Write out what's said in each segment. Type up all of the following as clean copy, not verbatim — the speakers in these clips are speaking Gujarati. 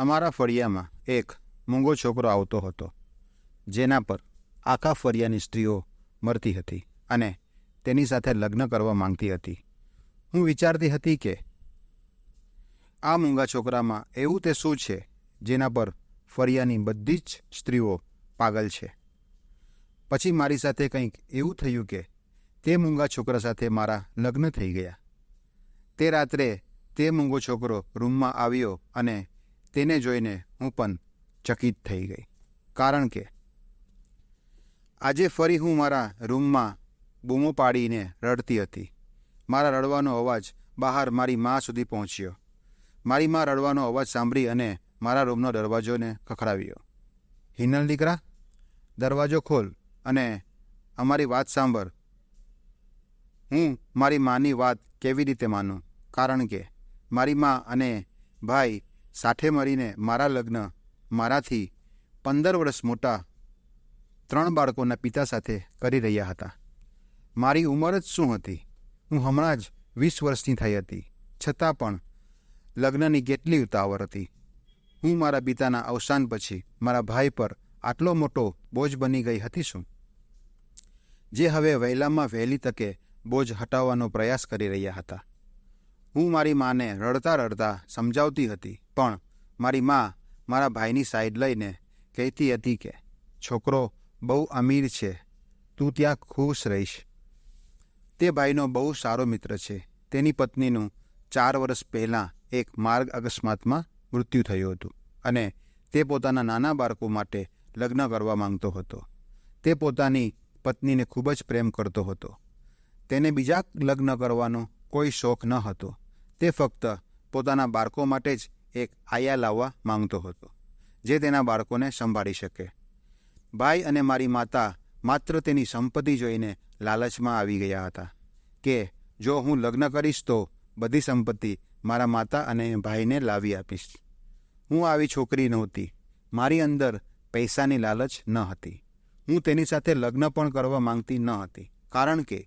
અમારા ફળિયામાં એક મૂંગો છોકરો આવતો હતો, જેના પર આખા ફળિયાની સ્ત્રીઓ મરતી હતી અને તેની સાથે લગ્ન કરવા માંગતી હતી. હું વિચારતી હતી કે આ મૂંગા છોકરામાં એવું તે શું છે જેના પર ફળિયાની બધી જ સ્ત્રીઓ પાગલ છે. પછી મારી સાથે કંઈક એવું થયું કે તે મૂંગા છોકરા સાથે મારા લગ્ન થઈ ગયા. તે રાત્રે તે મૂંગો છોકરો રૂમમાં આવ્યો અને તેને જોઈને હું પણ ચકિત થઈ ગઈ, કારણ કે આજે ફરી હું મારા રૂમમાં બૂમો પાડીને રડતી હતી. મારા રડવાનો અવાજ બહાર મારી મા સુધી પહોંચ્યો. મારી મા રડવાનો અવાજ સાંભળી અને મારા રૂમનો દરવાજોને ખખડાવ્યો. હિનલ દીકરા, દરવાજો ખોલ અને અમારી વાત સાંભળ. હું મારી માની વાત કેવી રીતે માનું, કારણ કે મારી મા અને ભાઈ સાથે મળીને મારા લગ્ન મારાથી 15 વર્ષ મોટા 3 બાળકોના પિતા સાથે કરી રહ્યા હતા. મારી ઉંમર જ શું હતી? હું હમણાં જ 20 વર્ષની થઈ હતી, છતાં પણ લગ્નની કેટલી ઉતાવળ હતી. હું મારા પિતાના અવસાન પછી મારા ભાઈ પર આટલો મોટો બોજ બની ગઈ હતી શું, જે હવે વહેલામાં વહેલી તકે બોજ હટાવવાનો પ્રયાસ કરી રહ્યા હતા. હું મારી માને રડતા રડતા સમજાવતી હતી, પણ મારી મા મારા ભાઈની સાઈડ લઈને કહેતી હતી કે છોકરો બહુ અમીર છે, તું ત્યાં ખુશ રહીશ. તે ભાઈનો બહુ સારો મિત્ર છે. તેની પત્નીનું 4 વર્ષ પહેલાં એક માર્ગ અકસ્માતમાં મૃત્યુ થયું હતું અને તે પોતાના નાના બાળકો માટે લગ્ન કરવા માંગતો હતો. તે પોતાની પત્નીને ખૂબ જ પ્રેમ કરતો હતો. તેને બીજા લગ્ન કરવાનો કોઈ શોખ ન હતો. તે ફક્ત પોતાના બાળકો માટે જ એક આયા લાવવા માંગતો હતો, જે તેના બાળકોને સંભાળી શકે. ભાઈ અને મારી માતા માત્ર તેની સંપત્તિ જોઈને લાલચમાં આવી ગયા હતા કે જો હું લગ્ન કરીશ તો બધી સંપત્તિ મારા માતા અને ભાઈને લાવી આપીશ. હું આવી છોકરી નહોતી. મારી અંદર પૈસાની લાલચ ન હતી. હું તેની સાથે લગ્ન પણ કરવા માંગતી ન હતી, કારણ કે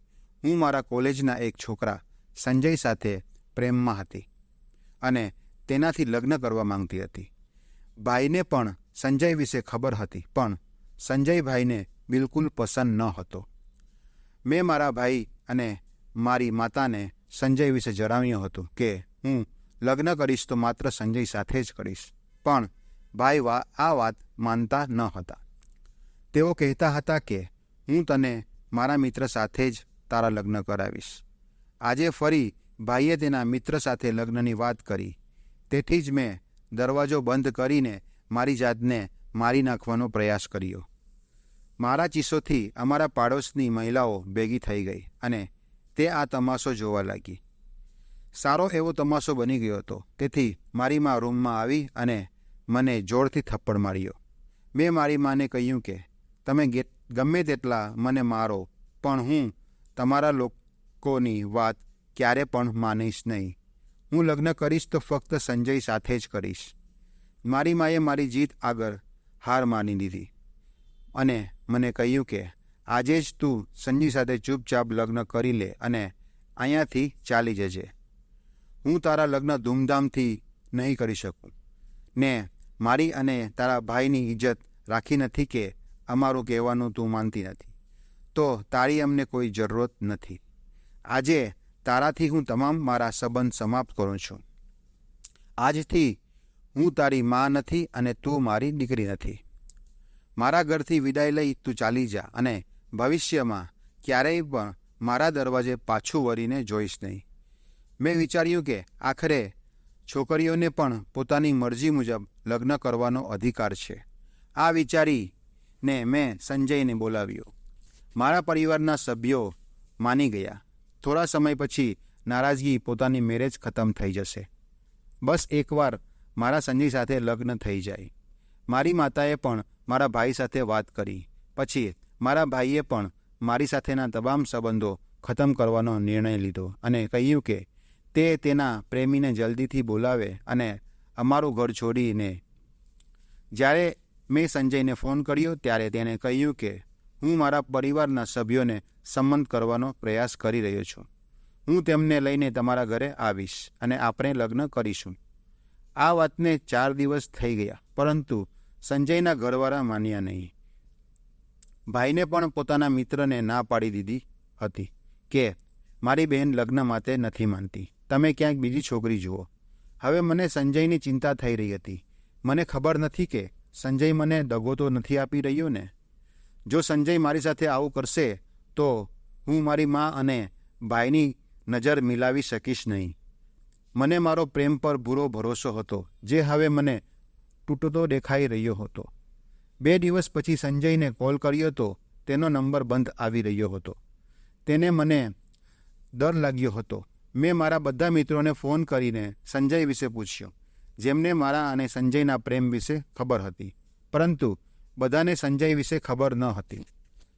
હું મારા કોલેજના એક છોકરા સંજય સાથે પ્રેમમાં હતી અને તેનાથી લગ્ન કરવા માંગતી હતી. ભાઈને પણ સંજય વિશે ખબર હતી, પણ સંજય ભાઈને બિલકુલ પસંદ ન હતો. મેં મારા ભાઈ અને મારી માતાને સંજય વિશે જણાવ્યું હતું કે હું લગ્ન કરીશ તો માત્ર સંજય સાથે જ કરીશ, પણ ભાઈ આ વાત માનતા ન હતા. તેઓ કહેતા હતા કે હું તને મારા મિત્ર સાથે જ તારા લગ્ન કરાવીશ. આજે ફરી ભાઈએ તેના મિત્ર સાથે લગ્નની વાત કરી. તેથી જ મેં દરવાજો બંધ કરીને મારી જાતને મારી નાખવાનો પ્રયાસ કર્યો. મારા ચીસોથી અમારા પાડોશની મહિલાઓ ભેગી થઈ ગઈ અને તે આ તમાશો જોવા લાગી. સારો એવો તમાશો બની ગયો હતો. તેથી મારી મા રૂમમાં આવી અને મને જોરથી થપ્પડ માર્યો. મેં મારી માને કહ્યું કે તમે ગમે તેટલા મને મારો, પણ હું તમારા લોકોની વાત ક્યારે પણ માનીશ નહીં. હું લગ્ન કરીશ તો ફક્ત સંજય સાથે જ કરીશ. મારી માએ મારી જીત આગળ હાર માની લીધી અને મને કહ્યું કે આજે જ તું સંજય સાથે ચૂપચાપ લગ્ન કરી લે અને અહીંયાથી ચાલી જજે. હું તારા લગ્ન ધૂમધામથી નહીં કરી શકું ને મારી અને તારા ભાઈની ઇજ્જત રાખી નથી કે અમારું કહેવાનું તું માનતી નથી, તો તારી અમને કોઈ જરૂરત નથી. આજે તારાથી હું તમામ મારા સંબંધ સમાપ્ત કરું છું. આજથી હું તારી મા નથી અને તું મારી દીકરી નથી. મારા ઘરથી વિદાય લઈ તું ચાલી જા અને ભવિષ્યમાં ક્યારેય પણ મારા દરવાજે પાછું વળીને જોઈશ નહીં. મેં વિચાર્યું કે આખરે છોકરીઓને પણ પોતાની મરજી મુજબ લગ્ન કરવાનો અધિકાર છે. આ વિચારીને મેં સંજયને બોલાવ્યો. મારા પરિવારના સભ્યો માની ગયા. થોડા સમય પછી નારાજગી પોતાની મેરેજ ખતમ થઈ જશે. બસ એકવાર મારા સંજય સાથે લગ્ન થઈ જાય. મારી માતાએ પણ મારા ભાઈ સાથે વાત કરી. પછી મારા ભાઈએ પણ મારી સાથેના તમામ સંબંધો ખતમ કરવાનો નિર્ણય લીધો અને કહ્યું કે તે તેના પ્રેમીને જલ્દીથી બોલાવે અને અમારું ઘર છોડીને. જ્યારે મેં સંજયને ફોન કર્યો ત્યારે તેણે કહ્યું કે હું મારા પરિવારના સભ્યોને સંમત કરવાનો પ્રયાસ કરી રહ્યો છું. હું તેમને લઈને તમારા ઘરે આવીશ અને આપણે લગ્ન કરીશું. આ વાતને 4 દિવસ થઈ ગયા, પરંતુ સંજયના ઘરવાળા માન્યા નહીં. ભાઈને પણ પોતાના મિત્રને ના પાડી દીધી હતી કે મારી બહેન લગ્ન માટે નથી માનતી, તમે ક્યાંક બીજી છોકરી જુઓ. હવે મને સંજયની ચિંતા થઈ રહી હતી. મને ખબર નથી કે સંજય મને દગો તો નથી આપી રહ્યો ને. જો સંજય મારી સાથે આવું કરશે તો હું મારી મા અને ભાઈની નજર મિલાવી શકીશ નહીં. મને મારો પ્રેમ પર પૂરો ભરોસો હતો, જે હવે મને તૂટતો દેખાઈ રહ્યો હતો. 2 દિવસ પછી સંજયને કોલ કર્યો તો તેનો નંબર બંધ આવી રહ્યો હતો. તેને મને ડર લાગ્યો હતો. મેં મારા બધા મિત્રોને ફોન કરીને સંજય વિશે પૂછ્યો, જેમને મારા અને સંજયના પ્રેમ વિશે ખબર હતી, પરંતુ બધાને સંજય વિશે ખબર ન હતી.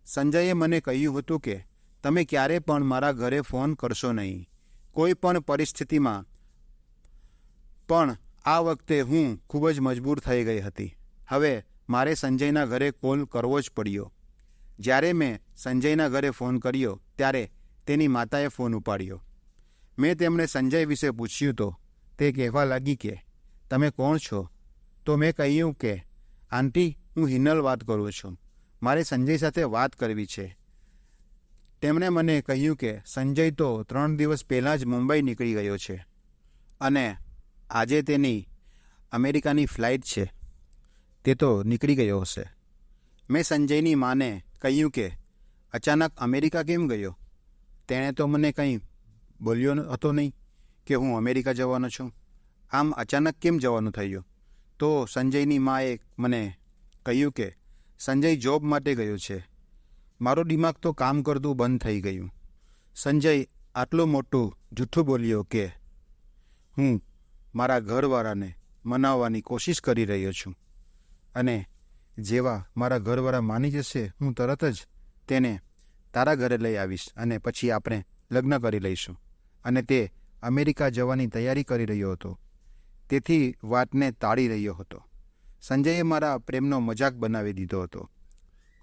સંજયે મને કહ્યું હતું કે તમે ક્યારે પણ મારા ઘરે ફોન કરશો નહીં, કોઈ પણ પરિસ્થિતિમાં. પણ આ વખતે હું ખૂબ જ મજબૂર થઈ ગઈ હતી. હવે મારે સંજયના ઘરે કોલ કરવો જ પડ્યો. જ્યારે મેં સંજયના ઘરે ફોન કર્યો ત્યારે તેની માતાએ ફોન ઉપાડ્યો. મેં તેમને સંજય વિશે પૂછ્યું તો તે કહેવા લાગી કે તમે કોણ છો? તો મેં કહ્યું કે આંટી, હું હિનલ વાત કરું છું, મારે સંજય સાથે વાત કરવી છે. તેમણે મને કહ્યું કે સંજય તો 3 દિવસ પહેલાં જ મુંબઈ નીકળી ગયો છે અને આજે તેની અમેરિકાની ફ્લાઇટ છે. તે તો નીકળી ગયો હશે. મેં સંજયની માને કહ્યું કે અચાનક અમેરિકા કેમ ગયો? તેણે તો મને કંઈ બોલ્યો હતો નહીં કે હું અમેરિકા જવાનો છું. આમ અચાનક કેમ જવાનું થયું? તો સંજયની માએ મને કહ્યું કે સંજય જોબ માટે ગયો છે. મારો દિમાગ તો કામ કરતું બંધ થઈ ગયું. સંજય આટલું મોટું જૂઠું બોલ્યો કે હું મારા ઘરવાળાને મનાવવાની કોશિશ કરી રહ્યો છું, અને જેવા મારા ઘરવાળા માની જશે હું તરત જ તેને તારા ઘરે લઈ આવીશ અને પછી આપણે લગ્ન કરી લઈશું. અને તે અમેરિકા જવાની તૈયારી કરી રહ્યો હતો, તેથી વાતને ટાળી રહ્યો હતો. સંજયે મારા પ્રેમનો મજાક બનાવી દીધો હતો.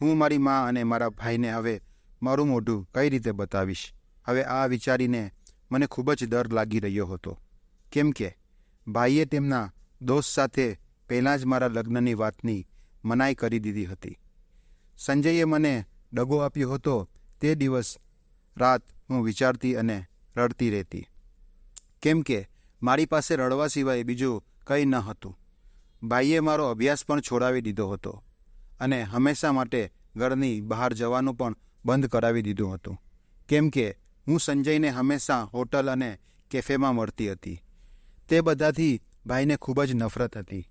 હું મારી મા અને મારા ભાઈને હવે મારું મોઢું કઈ રીતે બતાવીશ? હવે આ વિચારીને મને ખૂબ જ ડર લાગી રહ્યો હતો, કેમ કે ભાઈએ તેમના દોસ્ત સાથે પહેલાં જ મારા લગ્નની વાતની મનાઈ કરી દીધી હતી. સંજયે મને દગો આપ્યો હતો. તે દિવસ રાત હું વિચારતી અને રડતી રહેતી, કેમ કે મારી પાસે રડવા સિવાય બીજું કંઈ ન હતું. ભાઈએ મારો અભ્યાસ પણ છોડાવી દીધો હતો અને હંમેશા માટે ઘરની બહાર જવાનું પણ બંધ કરાવી દીધું હતું, કેમ કે હું સંજયને હંમેશા હોટલ અને કેફેમાં મળતી હતી. તે બધાથી ભાઈને ખૂબ જ નફરત હતી.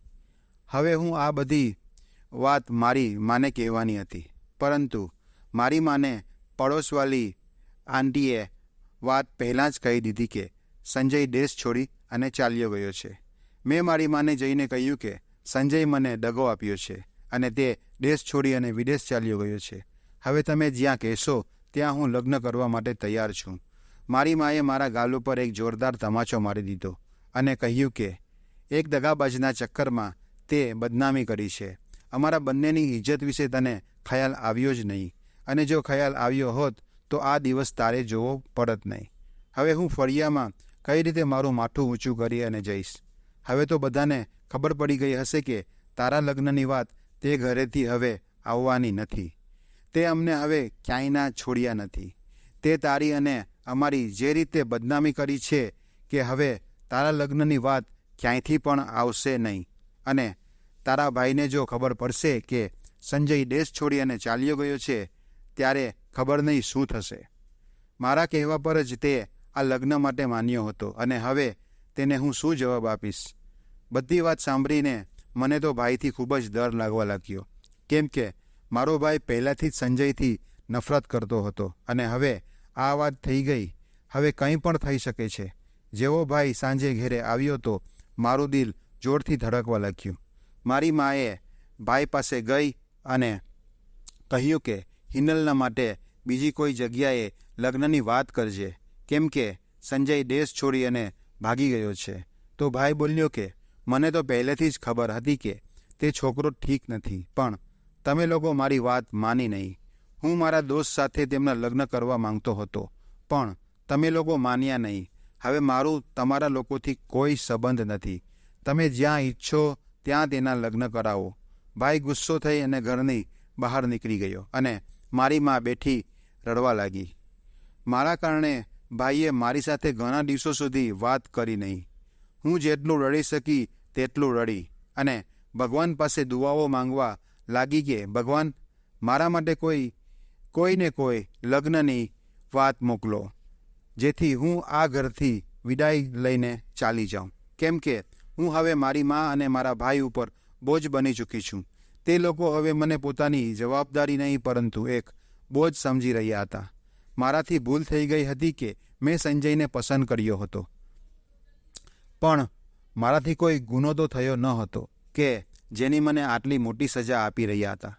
હવે હું આ બધી વાત મારી માને કહેવાની હતી, પરંતુ મારી માને પડોશવાળી આંટીએ વાત પહેલાં જ કહી દીધી કે સંજય દેશ છોડી અને ચાલ્યો ગયો છે. મેં મારી માને જઈને કહ્યું કે સંજય મને દગો આપ્યો છે અને તે દેશ છોડી અને વિદેશ ચાલ્યો ગયો છે. હવે તમે જ્યાં કહેશો ત્યાં હું લગ્ન કરવા માટે તૈયાર છું. મારી માએ મારા ગાલ ઉપર એક જોરદાર તમાચો મારી દીધો અને કહ્યું કે એક દગાબાજના ચક્કરમાં તે બદનામી કરી છે. અમારા બંનેની ઇજ્જત વિશે તને ખ્યાલ આવ્યો જ નહીં, અને જો ખ્યાલ આવ્યો હોત તો આ દિવસ તારે જોવો પડત નહીં. હવે હું ફળિયામાં કઈ રીતે મારું માથું ઊંચું કરી અને જઈશ? હવે તો બધાને ખબર પડી ગઈ હશે કે તારા લગ્નની વાત તે ઘરેથી હવે આવવાની નથી. તે અમને હવે ક્યાંયના છોડ્યા નથી. તે તારી અને અમારી જે રીતે બદનામી કરી છે કે હવે તારા લગ્નની વાત ક્યાંયથી પણ આવશે નહીં. અને તારા ભાઈને જો ખબર પડશે કે સંજય દેશ છોડી અને ચાલ્યો ગયો છે, ત્યારે ખબર નહીં શું થશે. મારા કહેવા પર જ તે આ લગ્ન માટે માન્યો હતો, અને હવે તેને હું શું જવાબ આપીશ? બધી વાત સાંભળીને મને તો ભાઈથી ખૂબ જ ડર લાગવા લાગ્યો, કેમ કે મારો ભાઈ પહેલાંથી જ સંજયથી નફરત કરતો હતો, અને હવે આ વાત થઈ ગઈ. હવે કંઈ પણ થઈ શકે છે. જેવો ભાઈ સાંજે ઘેરે આવ્યો તો મારું દિલ જોરથી ધડકવા લાગ્યું. મારી માએ ભાઈ પાસે ગઈ અને કહ્યું કે હિનલના માટે બીજી કોઈ જગ્યાએ લગ્નની વાત કરજે, કેમ કે સંજય દેશ છોડી અને ભાગી ગયો છે. તો ભાઈ બોલ્યો કે મને તો પહેલેથી જ ખબર હતી કે તે છોકરો ઠીક નથી, પણ તમે લોકો મારી વાત માની નહીં. હું મારા દોસ્ત સાથે તેમના લગ્ન કરવા માંગતો હતો, પણ તમે લોકો માન્યા નહીં. હવે મારું તમારા લોકોથી કોઈ સંબંધ નથી. તમે જ્યાં ઈચ્છો ત્યાં તેના લગ્ન કરાવો. ભાઈ ગુસ્સો થઈ અને ઘરની બહાર નીકળી ગયો અને મારી મા બેઠી રડવા લાગી. મારા કારણે ભાઈએ મારી સાથે ઘણા દિવસો સુધી વાત કરી નહીં. હું જેટલું રડી શકી તેટલું રડી અને ભગવાન પાસે દુઆઓ માંગવા લાગી કે ભગવાન મારા માટે કોઈને કોઈ લગ્નની વાત મોકલો, જેથી હું આ ઘરથી વિદાય લઈને ચાલી જાઉં. કેમ કે હું હવે મારી મા અને મારા ભાઈ ઉપર બોજ બની ચૂકી છું. તે લોકો હવે મને પોતાની જવાબદારી નહીં પરંતુ એક બોજ સમજી રહ્યા હતા. મારાથી ભૂલ થઈ ગઈ હતી કે મેં સંજયને પસંદ કર્યો હતો, પણ મારાથી કોઈ ગુનો તો થયો ન હતો કે જેની મને આટલી મોટી સજા આપી રહ્યા હતા.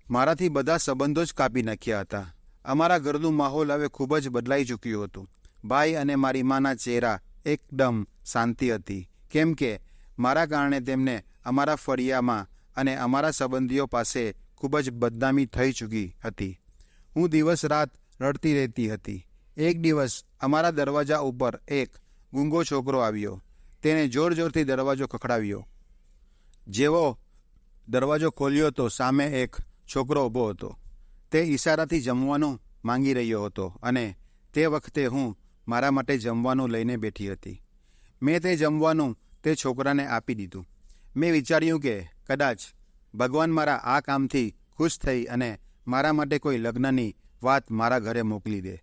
મારાથી બધા સંબંધો જ કાપી નાખ્યા હતા. અમારા ઘરનું માહોલ હવે ખૂબ જ બદલાઈ ચૂક્યું હતું. ભાઈ અને મારી માના ચહેરા એકદમ શાંતિ હતી, કેમ કે મારા કારણે તેમને અમારા ફળિયામાં અને અમારા સંબંધીઓ પાસે ખૂબ જ બદનામી થઈ ચૂકી હતી. હું દિવસ રાત રડતી રહેતી હતી. એક દિવસ અમારા દરવાજા ઉપર એક ગૂંગો છોકરો આવ્યો. તેણે જોર જોરથી દરવાજો ખખડાવ્યો. જેવો દરવાજો ખોલ્યો તો સામે એક છોકરો ઊભો હતો. તે ઈશારાથી જમવાનું માંગી રહ્યો હતો અને તે વખતે હું મારા માટે જમવાનું લઈને બેઠી હતી. મેં તે જમવાનું તે છોકરાને આપી દીધું. મેં વિચાર્યું કે કદાચ ભગવાન મારા આ કામથી ખુશ થઈ અને મારા માટે કોઈ લગ્નની વાત મારા ઘરે મોકલી દે.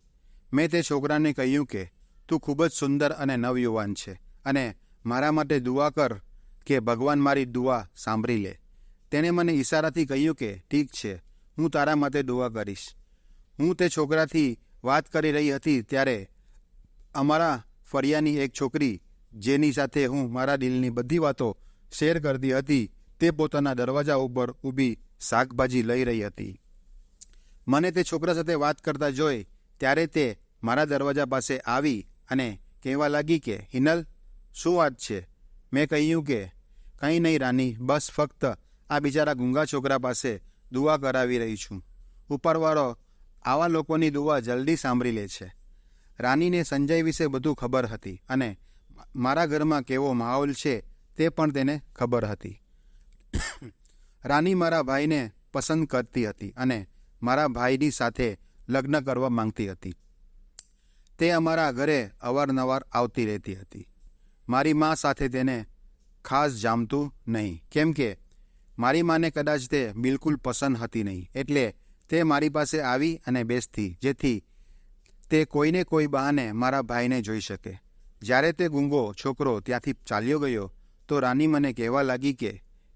મેં તે છોકરાને કહ્યું કે તું ખૂબ જ સુંદર અને નવયુવાન છે અને મારા માટે દુઆ કર કે ભગવાન મારી દુઆ સાંભળી લે. તેણે મને ઈશારાથી કહ્યું કે ઠીક છે, હું તારા માટે દુઆ કરીશ. હું તે છોકરાથી વાત કરી રહી હતી ત્યારે અમારા ફળિયાની એક છોકરી, જેની સાથે હું મારા દિલની બધી વાતો શેર કરતી હતી, તે પોતાના દરવાજા ઉપર ઊભી શાકભાજી લઈ રહી હતી. મને તે છોકરા સાથે વાત કરતા જોઈ ત્યારે તે મારા દરવાજા પાસે આવી અને કહેવા લાગી કે હિનલ, શું વાત છે? મેં કહ્યું કે કંઈ નહીં રાની, બસ ફક્ત આ બિચારા ગૂંગા છોકરા પાસે દુઆ કરાવી રહી છું. ઉપરવાળો આવા લોકોની દુઆ જલ્દી સાંભળી લે છે. રાનીને સંજય વિશે બધું ખબર હતી અને મારા ઘરમાં કેવો માહોલ છે તે પણ તેને ખબર હતી. રાની મારા ભાઈને પસંદ કરતી હતી અને મારા ભાઈની સાથે લગ્ન કરવા માંગતી હતી. તે અમારા ઘરે અવારનવાર આવતી રહેતી હતી. મારી મા સાથે તેને ખાસ જામતું નહીં, કેમ કે મારી માને કદાચ તે બિલકુલ પસંદ હતી નહીં. એટલે તે મારી પાસે આવી અને બેસતી, જેથી તે કોઈને કોઈ બહાને મારા ભાઈને જોઈ શકે. જ્યારે તે ગૂંગો છોકરો ત્યાંથી ચાલ્યો ગયો તો રાની મને કહેવા લાગી કે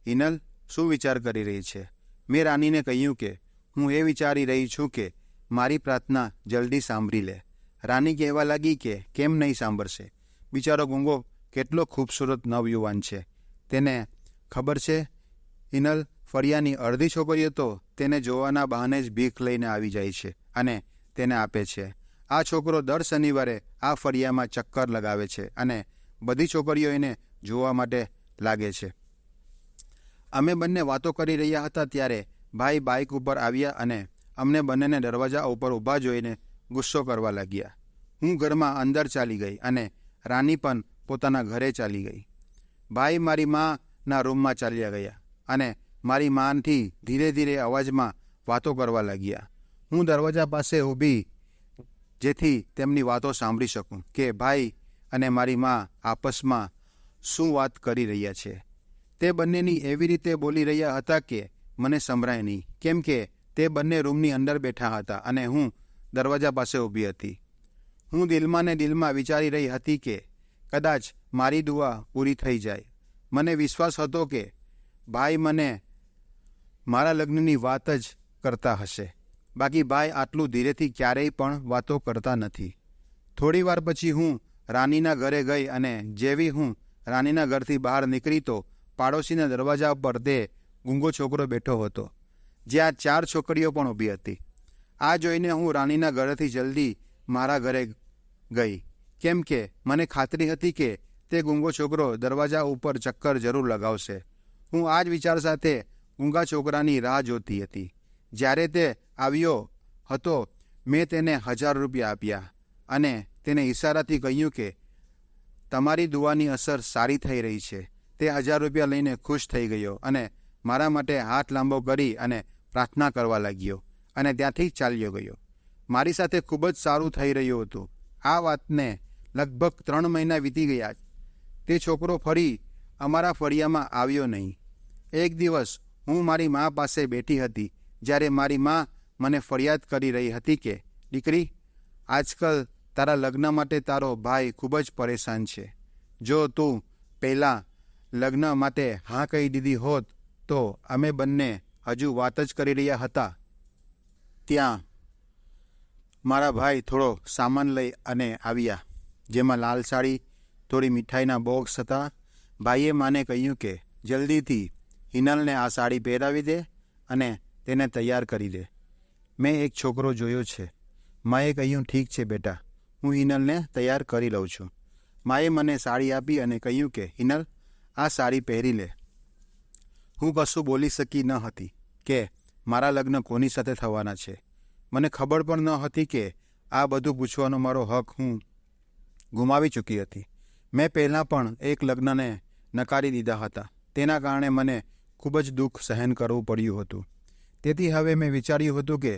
હિનલ, શું વિચાર કરી રહી છે? મેં રાનીને કહ્યું કે હું એ વિચારી રહી છું કે મારી પ્રાર્થના જલ્દી સાંભળી લે. રાની કહેવા લાગી કે કેમ નહીં સાંભળશે? બિચારો ગૂંગો કેટલો ખૂબસૂરત નવયુવાન છે. તેને ખબર છે હિનલ, ફળિયાની અડધી છોકરીઓ તો તેને જોવાના બહાને જ ભીખ લઈને આવી જાય છે અને તેને આપે છે. આ છોકરો દર શનિવારે આ ફળિયામાં ચક્કર લગાવે છે અને બધી છોકરીઓ એને જોવા માટે લાગે છે. અમે બંને વાતો કરી રહ્યા હતા ત્યારે ભાઈ બાઇક ઉપર આવ્યા અને અમને બંનેને દરવાજા ઉપર ઊભા જોઈને ગુસ્સો કરવા લાગ્યા. હું ઘરમાં અંદર ચાલી ગઈ અને રાની પણ પોતાના ઘરે ચાલી ગઈ. ભાઈ મારી માના રૂમમાં ચાલ્યા ગયા અને મારી માથી ધીરે ધીરે અવાજમાં વાતો કરવા લાગ્યા. હું દરવાજા પાસે ઊભી જેથી તેમની વાતો સાંભળી શકું કે ભાઈ અને મારી મા આપસમાં શું વાત કરી રહ્યા છે. તે બંનેની એવી રીતે બોલી રહ્યા હતા કે મને સંભળાય નહીં, કેમ કે તે બંને રૂમની અંદર બેઠા હતા અને હું દરવાજા પાસે ઊભી હતી. હું દિલમાં ને દિલમાં વિચારી રહી હતી કે કદાચ મારી દુઆ પૂરી થઈ જાય. મને વિશ્વાસ હતો કે ભાઈ મને મારા લગ્નની વાત જ કરતા હશે. બાકી ભાઈ આટલું ધીરેથી ક્યારેય પણ વાતો કરતા નથી. થોડી વાર પછી હું રાનીના ઘરે ગઈ અને જેવી હું રાનીના ઘરથી બહાર નીકળી તો પાડોશીના દરવાજા પર તે ગૂંગો છોકરો બેઠો હતો, જ્યાં 4 છોકરીઓ પણ ઊભી હતી. આ જોઈને હું રાનીના ઘરેથી જલ્દી મારા ઘરે ગઈ, કેમ કે મને ખાતરી હતી કે તે ગૂંગો છોકરો દરવાજા ઉપર ચક્કર જરૂર લગાવશે. હું આ જ વિચાર સાથે ગૂંગા છોકરાની રાહ જોતી હતી. જ્યારે તે આવ્યો હતો મેં તેને 1000 રૂપિયા આપ્યા અને તેને ઈશારાથી કહ્યું કે તમારી દુઆની અસર સારી થઈ રહી છે. તે 1000 રૂપિયા લઈને ખુશ થઈ ગયો અને મારા માટે હાથ લાંબો કરી અને પ્રાર્થના કરવા લાગ્યો અને ત્યાંથી ચાલ્યો ગયો. મારી સાથે ખૂબ જ સારું થઈ રહ્યું હતું. આ વાતને લગભગ 3 મહિના વીતી ગયા. તે છોકરો ફરી અમારા ફળિયામાં આવ્યો નહીં. એક દિવસ હું મારી મા પાસે બેઠી હતી જ્યારે મારી મા મને ફરિયાદ કરી રહી હતી કે, દીકરી, આજકાલ તારા લગ્ન માટે તારો ભાઈ ખૂબ જ પરેશાન છે. જો તું પહેલાં લગ્ન માટે હા કહી દીધી હોત તો અમે બંને હજુ વાત જ કરી રહ્યા હતા. ત્યાં મારા ભાઈ થોડો સામાન લઈ અને આવ્યા, જેમાં લાલ સાડી, થોડી મીઠાઈના બોક્સ હતા. ભાઈએ માને કહ્યું કે જલ્દીથી હિનલને આ સાડી પહેરાવી દે અને તેને તૈયાર કરી દે. મેં એક છોકરો જોયો છે. માએ કહ્યું, ઠીક છે બેટા, હું હિનલને તૈયાર કરી લઉં છું. માએ મને સાડી આપી અને કહ્યું કે હિનલ, આ સાડી પહેરી લે. હું કશું બોલી શકી ન હતી કે મારા લગ્ન કોની સાથે થવાના છે. મને ખબર પણ ન હતી કે આ બધું પૂછવાનો મારો હક હું ગુમાવી ચૂકી હતી. મેં પહેલાં પણ એક લગ્નને નકારી દીધા હતા. તેના કારણે મને ખૂબ જ દુઃખ સહન કરવું પડ્યું હતું. તેથી હવે મેં વિચાર્યું હતું કે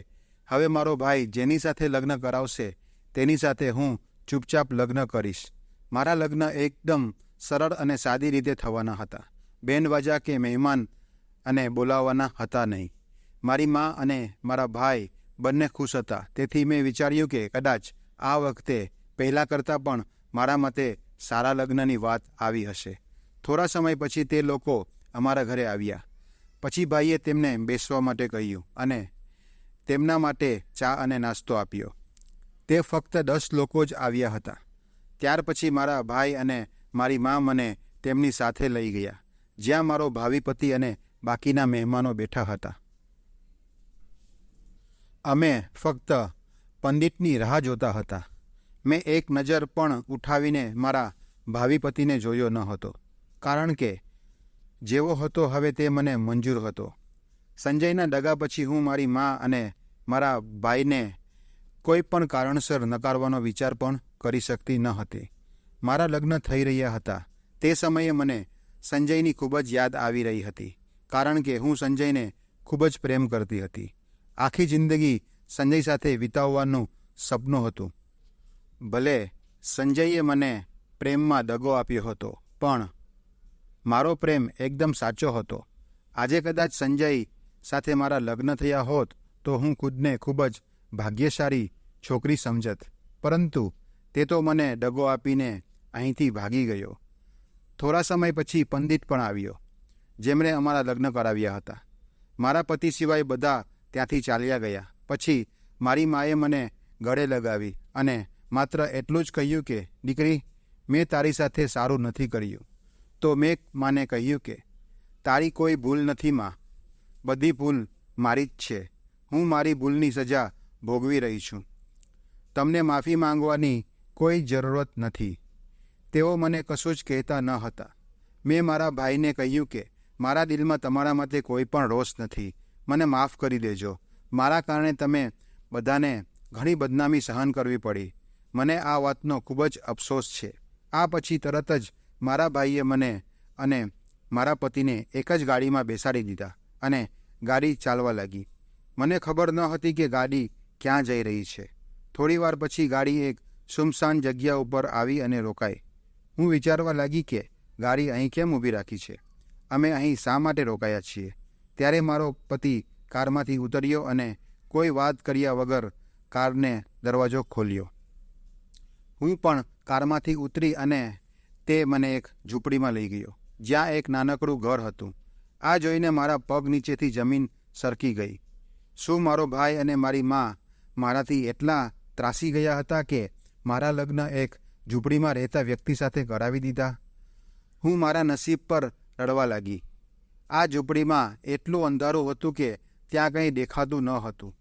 હવે મારો ભાઈ જેની સાથે લગ્ન કરાવશે તેની સાથે હું ચૂપચાપ લગ્ન કરીશ. મારા લગ્ન એકદમ સરળ અને સાદી રીતે થવાના હતા. બેન્ડવાજા કે મહેમાન અને બોલાવવાના હતા નહીં. મારી મા અને મારા ભાઈ બંને ખુશ હતા. તેથી મેં વિચાર્યું કે કદાચ આ વખતે પહેલાં કરતાં પણ મારા મતે સારા લગ્નની વાત આવી હશે. થોડા સમય પછી તે લોકો અમારા ઘરે આવ્યા. પછી ભાઈએ તેમને બેસવા માટે કહ્યું અને તેમના માટે ચા અને નાસ્તો આપ્યો. તે ફક્ત 10 લોકો જ આવ્યા હતા. ત્યાર પછી મારા ભાઈ અને મારી મા મને તેમની સાથે લઈ ગયા, જ્યાં મારો ભાવિ પતિ અને બાકીના મહેમાનો બેઠા હતા. અમે ફક્ત પંડિતની રાહ જોતા હતા. મેં એક નજર પણ ઉઠાવીને મારા ભાવિ પતિને જોયો ન હતો, કારણ કે જેવો હતો હવે તે મને મંજૂર હતો. સંજયના દગા પછી હું મારી મા અને મારા ભાઈને કોઈ પણ કારણસર નકારવાનો વિચાર પણ કરી શકતી ન હતી. મારા લગ્ન થઈ રહ્યા હતા તે સમયે મને સંજયની ખૂબ જ યાદ આવી રહી હતી, કારણ કે હું સંજયને ખૂબ જ પ્રેમ કરતી હતી. આખી જિંદગી સંજય સાથે વિતાવવાનું સપનું હતું. ભલે સંજયે મને પ્રેમમાં દગો આપ્યો હતો, પણ મારો પ્રેમ એકદમ સાચો હતો. આજે કદાચ સંજય સાથે મારા લગ્ન થયા હોત તો હું ખુદને ખૂબ જ ભાગ્યશાળી છોકરી સમજત, પરંતુ તે તો મને દગો આપીને અહીંથી ભાગી ગયો. થોડા સમય પછી પંડિત પણ આવ્યો, જેમણે અમારા લગ્ન કરાવ્યા હતા. મારા પતિ સિવાય બધા ત્યાંથી ચાલ્યા ગયા. પછી મારી માએ મને ગળે લગાવી અને માત્ર એટલું જ કહ્યું કે દીકરી, મેં તારી સાથે સારું નથી કર્યું. તો મેં માને કહ્યું કે તારી કોઈ ભૂલ નથી માં, બધી ભૂલ મારી જ છે. હું મારી ભૂલની સજા ભોગવી રહી છું. તમને માફી માંગવાની કોઈ જરૂરત નથી. તેઓ મને કશું જ કહેતા ન હતા. મેં મારા ભાઈને કહ્યું કે મારા દિલમાં તમારા માટે કોઈ પણ રોષ નથી. મને માફ કરી દેજો. મારા કારણે તમે બધાને ઘણી બદનામી સહન કરવી પડી. મને આ વાતનો ખૂબ જ અફસોસ છે. આ પછી તરત જ મારા ભાઈએ મને અને મારા પતિને એક જ ગાડીમાં બેસાડી દીધા અને ગાડી ચાલવા લાગી. મને ખબર ન હતી કે ગાડી ક્યાં જઈ રહી છે. થોડીવાર પછી ગાડી એક સુમસાન જગ્યા ઉપર આવી અને રોકાઈ. હું વિચારવા લાગી કે ગાડી અહીં કેમ ઊભી રાખી છે? અમે અહીં શા માટે રોકાયા છીએ? ત્યારે મારો પતિ કારમાંથી ઉતર્યો અને કોઈ વાત કર્યા વગર કારને દરવાજો ખોલ્યો. હું પણ કારમાંથી ઉતરી અને તે મને એક ઝૂંપડીમાં લઈ ગયો, જ્યાં એક નાનકડું ઘર હતું. આ જોઈને મારા પગ નીચેથી જમીન સરકી ગઈ. શું મારો ભાઈ અને મારી મા મારાથી એટલા ત્રાસી ગયા હતા કે મારા લગ્ન એક ઝૂંપડીમાં રહેતા વ્યક્તિ સાથે કરાવી દીધા? હું મારા નસીબ પર રડવા લાગી. આ ઝૂંપડીમાં એટલું અંધારું હતું કે ત્યાં કંઈ દેખાતું ન હતું.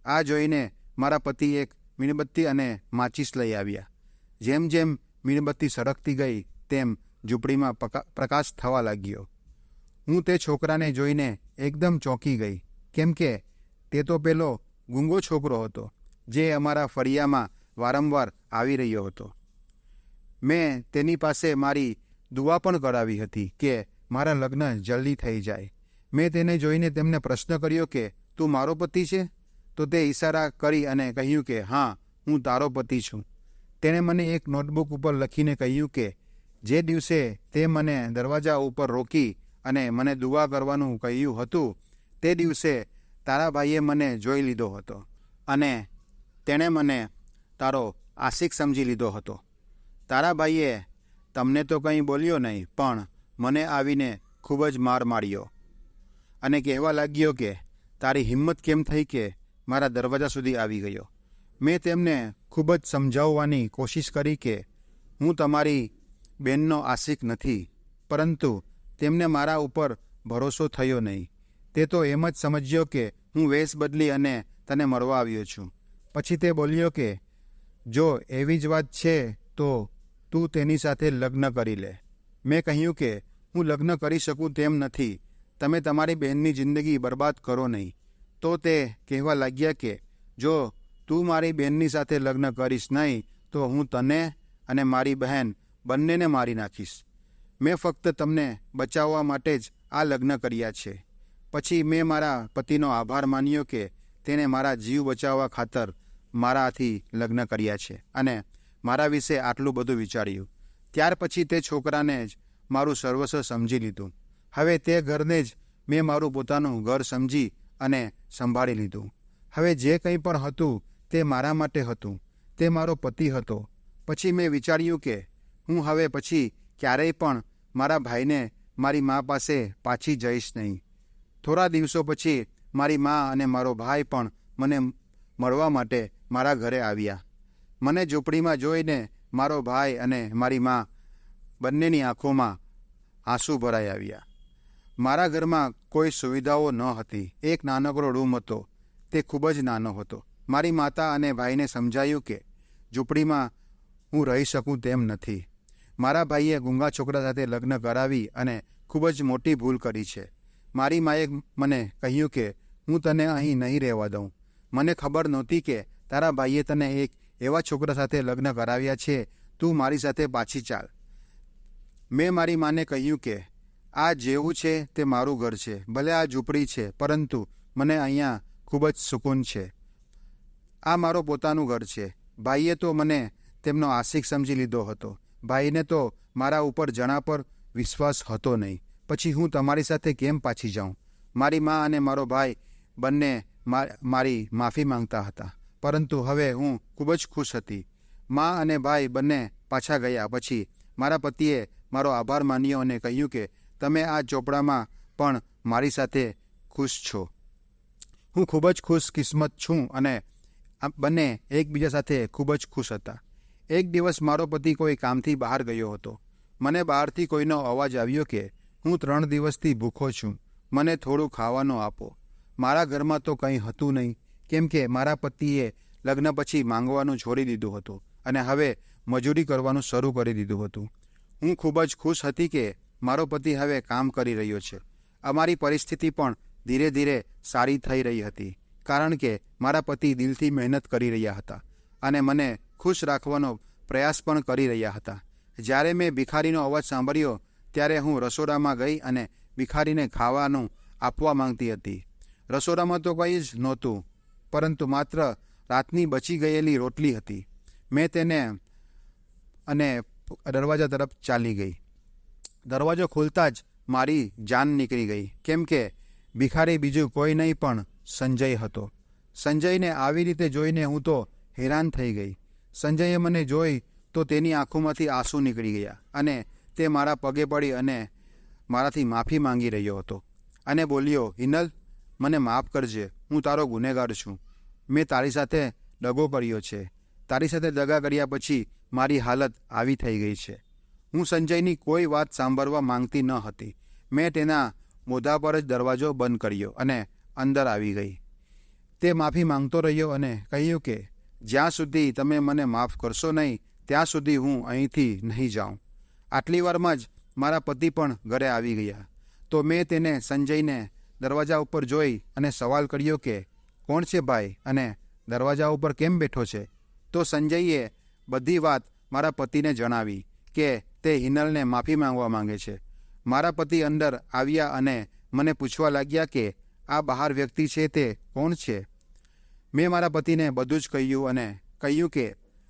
આ જોઈને મારા પતિ એક મીણબત્તી અને માચીસ લઈ આવ્યા. જેમ જેમ મીણબત્તી સળગતી ગઈ તેમ ઝૂંપડીમાં પ્રકાશ થવા લાગ્યો. હું તે છોકરાને જોઈને એકદમ ચોંકી ગઈ, કેમ કે તે તો પેલો ગૂંગો છોકરો હતો જે અમારા ફળિયામાં વારંવાર આવી રહ્યો હતો. મેં તેની પાસે મારી દુઆ પણ કરાવી હતી કે મારા લગ્ન જલ્દી થઈ જાય. મેં તેને જોઈને તેમને પ્રશ્ન કર્યો કે તું મારો પતિ છે? તો તે ઈશારા કરી અને કહ્યું કે હા, હું તારો પતિ છું. તેણે મને એક નોટબુક ઉપર લખીને કહ્યું કે જે દિવસે તે મને દરવાજા ઉપર રોકી અને મને દુઆ કરવાનું કહ્યું હતું તે દિવસે તારા ભાઈએ મને જોઈ લીધો હતો અને તેણે મને તારો આશિક સમજી લીધો હતો. તારા ભાઈએ તમને તો કંઈ બોલ્યો નહીં, પણ મને આવીને ખૂબ જ માર માર્યો અને કહેવા લાગ્યો કે તારી હિંમત કેમ થઈ કે મારા દરવાજા સુધી આવી ગયો. મેં તેમને ખૂબ જ સમજાવવાની કોશિશ કરી કે હું તમારી બહેનનો આશિક નથી, પરંતુ તેમને મારા ઉપર ભરોસો થયો નહીં. તે તો એમ જ સમજ્યો કે હું વેશ બદલી અને તને મળવા આવ્યો છું. પછી તે બોલ્યો કે જો એવી જ વાત છે તો તું તેની સાથે લગ્ન કરી લે. મેં કહ્યું કે હું લગ્ન કરી શકું તેમ નથી, તમે તમારી બહેનની જિંદગી બરબાદ કરો નહીં. તો તે કહેવા લાગ્યા કે જો તું મારી બહેનની સાથે લગ્ન કરીશ નહીં તો હું તને અને મારી બહેન બંનેને મારી નાખીશ. મેં ફક્ત તમને બચાવવા માટે જ આ લગ્ન કર્યા છે. પછી મેં મારા પતિનો આભાર માન્યો કે તેણે મારા જીવ બચાવવા ખાતર મારાથી લગ્ન કર્યા છે અને મારા વિશે આટલું બધું વિચાર્યું. ત્યાર પછી તે છોકરાને જ મારું સર્વસ્વ સમજી લીધું. હવે તે ઘરને જ મેં મારું પોતાનું ઘર સમજી અને સંભાળી લીધું. હવે જે કંઈ પણ હતું તે મારા માટે હતું. તે મારો પતિ હતો. પછી મેં વિચાર્યું કે હું હવે પછી ક્યારેય પણ મારા ભાઈને મારી મા પાસે પાછી જઈશ નહીં. થોડા દિવસો પછી મારી મા અને મારો ભાઈ પણ મને મળવા માટે મારા ઘરે આવ્યા. મને ઝૂંપડીમાં જોઈને મારો ભાઈ અને મારી મા બંનેની આંખોમાં આંસુ ભરાઈ આવ્યા. મારા ઘરમાં કોઈ સુવિધાઓ ન હતી. એક નાનકડો રૂમ હતો. તે ખૂબ જ નાનો હતો. મારી માતા અને ભાઈને સમજાયું કે ઝૂંપડીમાં હું રહી શકું તેમ નથી. મારા ભાઈએ ગૂંગા છોકરા સાથે લગ્ન કરાવી અને ખૂબ જ મોટી ભૂલ કરી છે. મારી માએ મને કહ્યું કે હું તને અહીં નહીં રહેવા દઉં. મને ખબર નહોતી કે તારા ભાઈએ તને એક એવા છોકરા સાથે લગ્ન કરાવ્યા છે. તું મારી સાથે પાછી ચાલ. મેં મારી માને કહ્યું કે આ જેવું છે તે મારું ઘર છે. ભલે આ ઝૂંપડી છે, પરંતુ મને અહીંયા ખૂબ જ સુકૂન છે. આ મારો પોતાનું ઘર છે. ભાઈએ તો મને તેમનો આશિક સમજી લીધો હતો. ભાઈને તો મારા ઉપર જણા પર વિશ્વાસ હતો નહીં. પછી હું તમારી સાથે કેમ પાછી જાઉં? મારી મા અને મારો ભાઈ બંને મારી માફી માંગતા હતા, પરંતુ હવે હું ખૂબ જ ખુશ હતી. મા અને ભાઈ બંને પાછા ગયા પછી મારા પતિએ મારો આભાર માન્યો અને કહ્યું કે તમે આ ચોપડામાં પણ મારી સાથે ખુશ છો. હું ખૂબ જ ખુશકિસ્મત છું અને બંને એકબીજા સાથે ખૂબ જ ખુશ હતા. એક દિવસ મારો પતિ કોઈ કામથી બહાર ગયો હતો. મને બહારથી કોઈનો અવાજ આવ્યો કે હું 3 દિવસથી ભૂખો છું, મને થોડું ખાવાનું આપો. મારા ઘરમાં તો કંઈ હતું નહીં, કેમ કે મારા પતિએ લગ્ન પછી માંગવાનું છોડી દીધું હતું અને હવે મજૂરી કરવાનું શરૂ કરી દીધું હતું. હું ખૂબ જ ખુશ હતી કે મારો પતિ હવે કામ કરી રહ્યો છે. અમારી પરિસ્થિતિ પણ ધીરે ધીરે સારી થઈ રહી હતી, કારણ કે મારા પતિ દિલથી મહેનત કરી રહ્યા હતા અને મને ખુશ રાખવાનો પ્રયાસ પણ કરી રહ્યા હતા. જ્યારે મેં ભિખારીનો અવાજ સાંભળ્યો ત્યારે હું રસોડામાં ગઈ અને ભિખારીને ખાવાનું આપવા માંગતી હતી. રસોડામાં તો કંઈ જ નહોતું, પરંતુ માત્ર રાતની બચી ગયેલી રોટલી હતી. મેં તેને અને દરવાજા તરફ ચાલી ગઈ. દરવાજો ખોલતા જ મારી જાન નીકળી ગઈ, કેમ કે ભિખારી બીજું કોઈ નહીં પણ સંજય હતો. સંજયને આવી રીતે જોઈને હું તો હેરાન થઈ ગઈ. સંજયે મને જોઈ તો તેની આંખોમાંથી આંસુ નીકળી ગયા અને તે મારા પગે પડી અને મારાથી માફી માંગી રહ્યો હતો અને બોલ્યો, હિનલ, મને માફ કરજે, હું તારો ગુનેગાર છું. મેં તારી સાથે દગો કર્યો છે. તારી સાથે દગા કર્યા પછી મારી હાલત આવી થઈ ગઈ છે. હું સંજયની કોઈ વાત સાંભળવા માંગતી ન હતી. મેં તેના મોઢા પર જ દરવાજો બંધ કર્યો અને અંદર આવી ગઈ. તે માફી માંગતો રહ્યો અને કહ્યું કે જ્યાં સુધી તમે મને માફ કરશો નહીં ત્યાં સુધી હું અહીંથી નહીં જાઉં. આટલી વારમાં જ મારા પતિ પણ ઘરે આવી ગયા. તો મેં તેને સંજયને દરવાજા ઉપર જોઈ અને સવાલ કર્યો કે કોણ છે ભાઈ અને દરવાજા ઉપર કેમ બેઠો છે? તો સંજયે બધી વાત મારા પતિને જણાવી કે તે હિનલને માફી માંગવા માંગે છે. મારા પતિ અંદર આવ્યા અને મને પૂછવા લાગ્યા કે આ બહાર વ્યક્તિ છે તે કોણ છે. મેં મારા પતિને બધું જ કહ્યું અને કહ્યું કે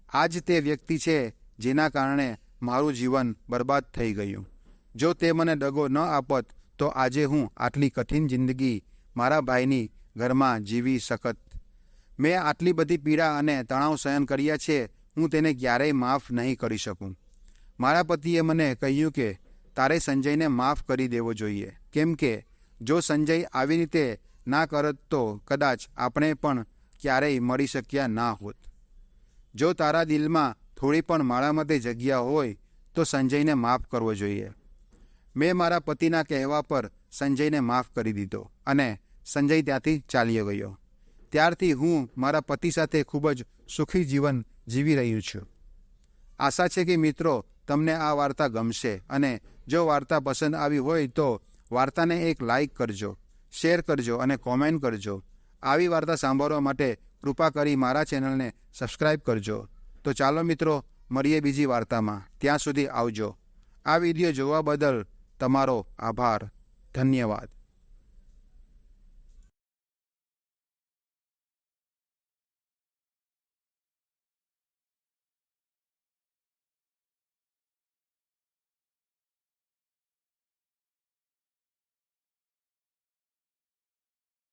આ જ તે વ્યક્તિ છે જેના કારણે મારું જીવન બરબાદ થઈ ગયું. જો તે મને દગો ન આપત તો આજે હું આટલી કઠિન જિંદગી મારા ભાઈની ઘરમાં જીવી શકત. મેં આટલી બધી પીડા અને તણાવ સહન કર્યા છે, હું તેને ક્યારેય માફ નહીં કરી શકું. મારા પતિએ મને કહ્યું કે તારે સંજયને માફ કરી દેવો જોઈએ, કેમ કે જો સંજય આવી રીતે ના કરત તો કદાચ આપણે પણ ક્યારેય મળી શક્યા ના હોત. જો તારા દિલમાં થોડી પણ મારા માટે જગ્યા હોય તો સંજયને માફ કરવો જોઈએ. મેં મારા પતિના કહેવા પર સંજયને માફ કરી દીધો અને સંજય ત્યાંથી ચાલ્યો ગયો. ત્યારથી હું મારા પતિ સાથે ખૂબ જ સુખી જીવન જીવી રહ્યું છું. આશા છે કે મિત્રો તમને આ વાર્તા ગમશે, અને જો વાર્તા પસંદ આવી હોય તો વાર્તાને એક લાઈક કરજો, શેર કરજો અને કોમેન્ટ કરજો. આવી વાર્તા સાંભળવા માટે કૃપા કરી મારા ચેનલને સબસ્ક્રાઈબ કરજો. તો ચાલો મિત્રો, મળીએ બીજી વાર્તામાં. ત્યાં સુધી આવજો. આ વિડીયો જોવા બદલ તમારો આભાર. ધન્યવાદ.